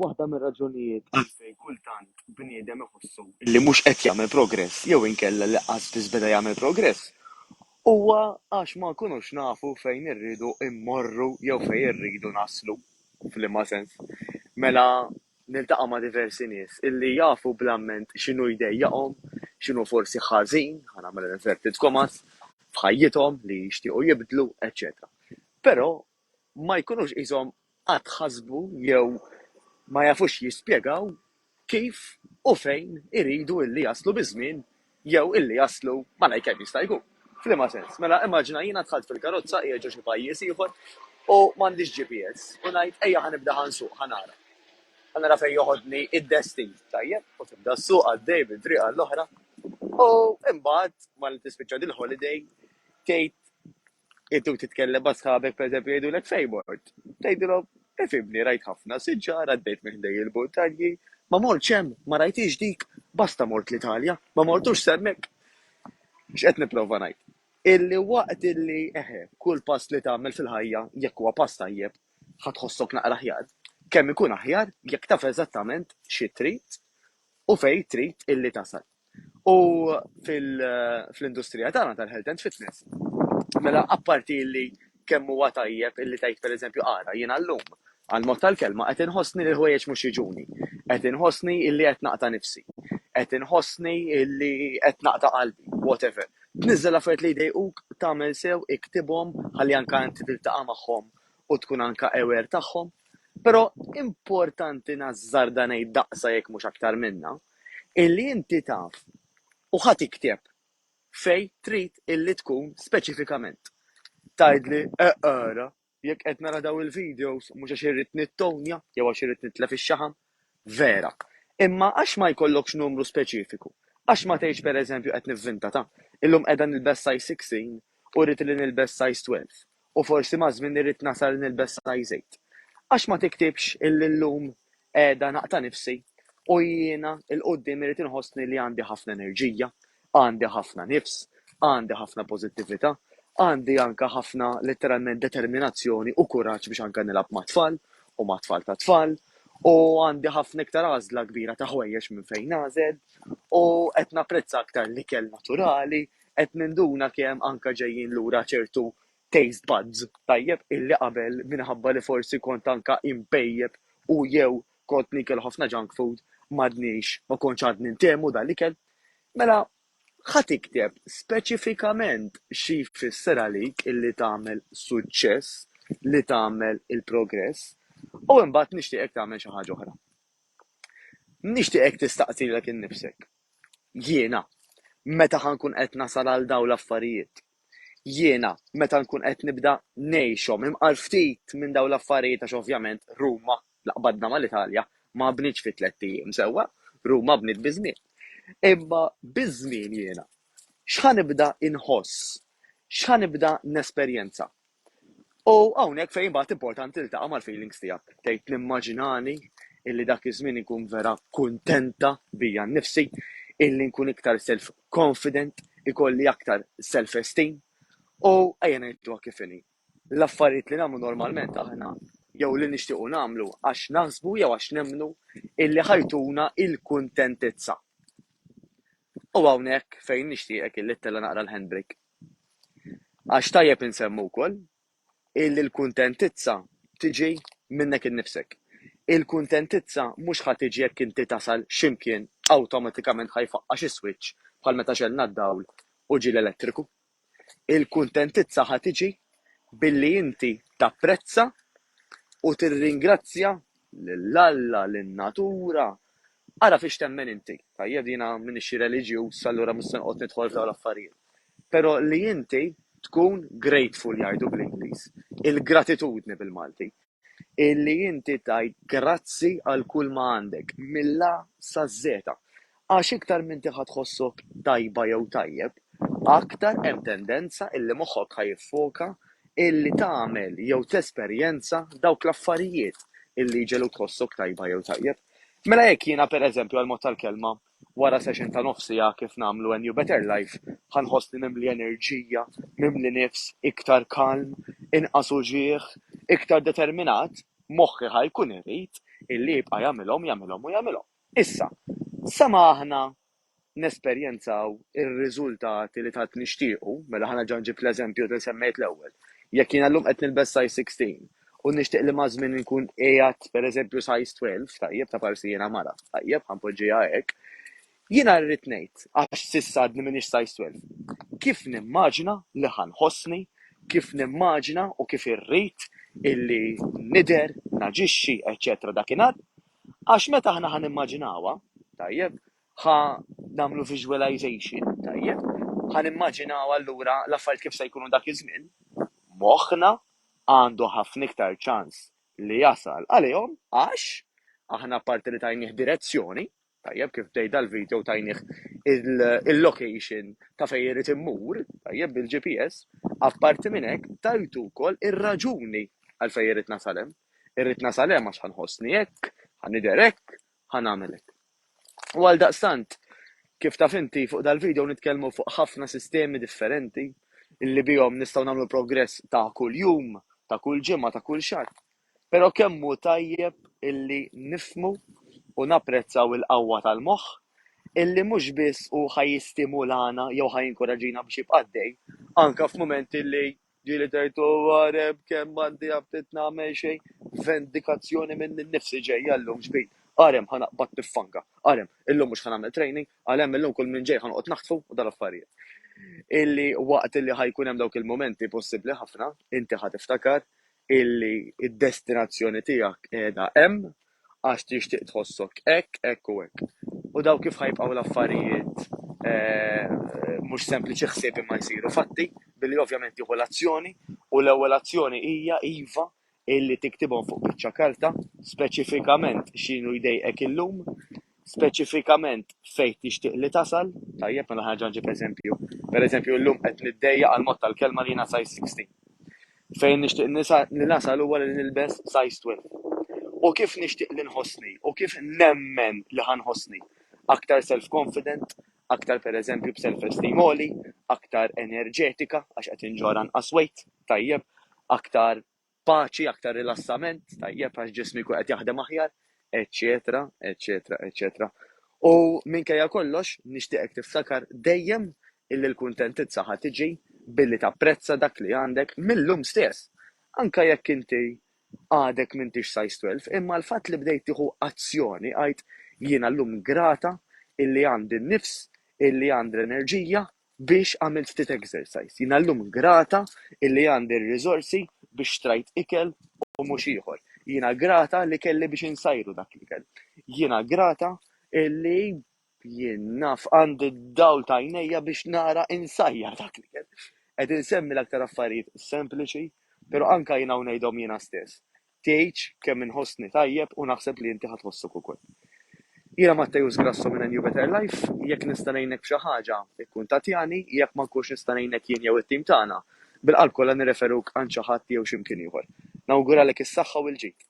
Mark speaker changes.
Speaker 1: waħda mir-raġunijiet għalfejn kultant bniedem iħossu li mhux qed jagħmel progress jew inkella li qatt beda jagħmel progress huwa għax ma nkunux nafu fejn irridu immorru jew fejn irridu naslu fl-imma sens. Mela niltaqa' ma' diversi nies illi jafu blamment x'inhu jdejjaqhom, x'inhu forsi ħażin, ħanagħmel inverted commas, f'ħajjithom li jixtiequ jibdlu, etc. Però ma jkunux qishom qatt ħasbu jew ma jafux jispjegaw kif u fejn iridu illi jaslu biżmien jew illi jaslu malajr kemm jista' jkun. F'liema sens. Mela immaġina jiena dħalt fil-karozza qiegħed ġo xi pajjiż ieħor u m'għandix GPS u ngħid ejja ħanibda ħansuq ħanara. Ħanara fejn joħodni id-destin tajjeb u tibda ssuq għaddej bit-triqa l-oħra u imbagħad mal tispiċċa dil-holiday tgħid intu titkellem ma' sħabek pereżempju jgħidulek fejbord. Tgħidilhom ifhimni rajt ħafna siġġar għaddejt minn ħdej il-buntalji, ma mortx hemm, ma rajtix dik, basta mort l-Italja, ma mortux semmek. X'qed nipprova ngħid? Illi waqt illi kull pass li tagħmel fil-ħajja jekk huwa pass tajjeb ħadd tħossok naqra aħjar. Kemm ikun aħjar jekk taf eżattament xi trid u fejn trid illi tasal. U fl-industrija tagħna tal-health and fitness. Mela apparti illi kemm huwa tajjeb illi tgħid pereżempju ara jiena llum għal-mod tal-kelma qed inħossni li l-ħwejjeġ mhux jiġuni, qed inħossni illi qed naqta' nifsi, qed inħossni illi qed naqta' qalbi, whatever. Tniżżel affarijiet li jdejquk tagħmel sew iktibhom ħalli anke inti tiltaqa' magħhom u tkun anke aware tagħhom. Però importanti nażżar dan ngħid daqsa jekk mhux aktar minnha, illi inti taf u ħadd ikteb fejn trid illi tkun speċifikament. Tgħidli ara jekk qed nara daw il-videos mhux għax irrid nittonja jew għax irrid nitlef ix-xaħam, vera. Imma għax ma jkollokx numru speċifiku, għax ma tgħidx pereżempju qed nivvinta ta' illum qiegħda nilbes size 16 u rrid li nilbes size 12 u forsi ma' żmien irrid nasal nilbes size 8. Għax ma tiktibx illi llum qiegħda naqta' nifsi u jiena il-qudiem irid inħossni li għandi ħafna enerġija, għandi ħafna nifs, għandi ħafna pożittività, għandi anke ħafna letteralment determinazzjoni u kuraġġ biex anke nilab ma' tfal u ma' tfal ta' tfal u għandi ħafna iktar għażla kbira ta' ħwejjeġ minn fejn nażel u qed napprezza aktar l-ikel naturali, qed ninduna kemm anke ġejjin lura ċertu taste buds tajjeb illi qabel minħabba li forsi kont anke impejjeb u jew kont nikel ħafna junk food m'għadniex ma kontx għadni ntehmu dan l-ikel. Mela ħadd ikteb speċifikament xi jfisser għalik illi tagħmel suċċess, li tagħmel il-progress, u imbagħad nixtieqek tagħmel xi ħaġa oħra. Nixtieqek tistaqsilek innifsek. Jiena meta ħankun qed nasal għal dawn l-affarijiet. Jiena meta nkun qed nibda ngħixhom imqar ftit minn dawn l-affarijiet għax ovvjament Ruma laqbadna mal-Italja ma bnitx fi 3 ijiem sewwa, Ruma bniet biżmien. Imma biżmien jiena x'ħanibda inħoss, x'ħanibda nesperjenza. U hawnhekk fejn imbagħad importanti tiltaqa' mal-feelings tiegħek. Tgħid nimmaġinani illi dak iż-żmien inkun vera kuntenta bija nnifsi, illi nkun iktar self-confident, ikolli aktar self-esteem u ejja ngħidluha kif inhi. L-affarijiet li nagħmlu normalment aħna jew li nixtiequ nagħmlu għax naħsbu jew għax nemmnu illi ħajtuna il-kuntentizza. U hawnhekk fejn nixtieqek illi tella naqra l-handbrake. Għax tajjeb insemmu wkoll illi l-kuntentizza tiġi minnek innifsek. Il-kuntentizza mhux ħadd tiġi jekk inti tasal x'imkien awtomatikament ħajfaqqa xi switch bħal meta xellna d-dawl u ġie l-elettriku. Il-kuntentizza ħadd tiġi billi inti tapprezza u tirringrazzja lill-Alla, lin-natura. Ara fiex temmen inti. Tajjeb jiena m'iniex xi reliġjuż allura mhux se noqgħod nidħol f'dawn l-affarijiet. Però li inti tkun grateful jgħidu bl-Ingliż. Il-gratitudni bil-Malti. Illi inti tgħid grazzi għal kull ma għandek mill-A sa Z. Għax iktar minn inti ħadd tħossok tajba jew tajjeb, aktar hemm tendenza illi moħħok ħajiffoka illi tagħmel jew tesperjenza dawk l-affarijiet illi ġelu tħossok tajba jew tajjeb. Mela jekk jiena pereżempju għal-mod tal-kelma wara session ta' nofsija kif nagħmlu a new better life, ħanħossni mimli enerġija, mimli nifs, iktar kalm, inqas uġigħ, iktar determinat, moħħi ħajkun irid illi jibqa' jagħmilhom. Issa, sama aħna nesperjenzaw ir-riżultati li tat nixtiequ, mela ħana ġan ġib l-eżempju li semmejt l-ewwel. Jekk jien llum qed nilbes size 16 u nixtieq li ma' żmien nkun qiegħed pereżempju size 12, tajjeb ta' parsi jiena mara, tajjeb ħanpoġġiha hekk, jiena rrid ngħid għax s'issa għadni m'iniex size 12. Kif nimmaġina li ħanħossni, kif nimmaġina u kif irrid illi nidher, naġixxi, eċċetera dakinhar, għax meta aħna ħanimmaġinawha, tajjeb, ħa namlu visualization, tajjeb, ħanimmaġinaw allura l-affarijiet kif se jkunu dak iż-żmien, moħħna għandu ħafna iktar ċans li jasal għalihom għax aħna parti li tajnih direzzjoni, tajjeb kif bdejda l-video tajnih il-location ta' fejn irid immur, tajjeb bil-GPS, apparti minn hekk tajtu wkoll ir-raġuni għal fejn irid nasalem. Irrid nasalem għax ħanħossni hekk, ħanidher hekk, ħanagħmel hekk. U għal daqstant, kif taf inti fuq dal-video nitkellmu fuq ħafna sistemi differenti illi bihom nistgħu nagħmlu progress ta' kull jum, ta' kull ġimgħa, ta' kull xahar. Però kemm hu tajjeb illi nifmu u napprezzaw il-qawwa tal-moħħ illi mhux biss hu ħajjistimulana jew ħajinkoraġina biex jibqa' għaddej, anke f'mument illi ġieli tgħid għareb kemm għandi ftit nagħmel xejn, vendikazzjoni minn innifsi ġejja llum ġbid. Għarem ħanaqbad niffanka, għarem illum mhux ħanagħmel training, għalhemm illum kull minn ġej ħanqgħod naħtfu u dal-affarijiet. Illi waqt illi ħajkun hemm dawk il-momenti possibbli ħafna, inti ħatiftakar illi id-destinazzjoni tiegħek qiegħda hemm għax tixtieq tħossok hekk u hekk. U daw kif ħajbqgħu l-affarijiet mhux sempliċi ħsieb imma jsiru fatti, billi ovvjament jieħu l-azzjoni u l-ewwel azzjoni hija iva illi tiktibhom fuq biċċa karta, speċifikament x'inhu jdejqek illum, speċifikament fejn tixtieq li tasal, tajjeb mela ħaġa ġib eżempju. Pereżempju llum qed niddejjaq għal mod tal-kelma li jiena size 16. Fejn nixtieq li nasal huwa li nilbes size 12. U kif nixtieq li nħossni, u kif nemmen li ħanħossni. Aktar self-confident, aktar pereżempju b'self-esteem għoli, aktar enerġetika għax qed inġora nqas weight, tajjeb, aktar paċi, aktar rilassament, tajjeb għax ġismi jkun qed jaħdem aħjar, eċċetera, eċċetera, eċċetera. U minkejja kollox nixtieqek tiftakar dejjem illi l-kuntentizza ħad tiġi billi tapprezza dak li għandek mill-lum stess. Anke jekk inti għadek m'intix size 12, imma l-fatt li bdejt tieħu azzjoni għajt jiena llum grata illi għandi n-nifs, illi għandi l-enerġija biex għamilt ftit exercise. Jiena llum grata illi għandi r-riżorsi biex trajt ikel u mhux ieħor. Jiena grata li kelli biex insajru dak l-ikel. Jiena grata illi jien naf għandi d-dawl ta' għajnejja biex nara insajjar dak l-ikel. Qed insemmi l-aktar affarijiet sempliċi, però anke jiena ngħidhom jiena stess. Tgħidx kemm inħossni tajjeb u naħseb li inti ħatħossok ukoll. Jiena Mattejus Grasso minn A New Better Life, jekk nista' ngħinek f'xi ħaġa ikkuntattjani, jekk ma nkunx nista' ngħinek jien jew it-tim tagħna, bil-qalb kollha nirreferuk għand xi ħadd jew x'imkien ieħor. Nawguralek is-saħħa u l-ġid.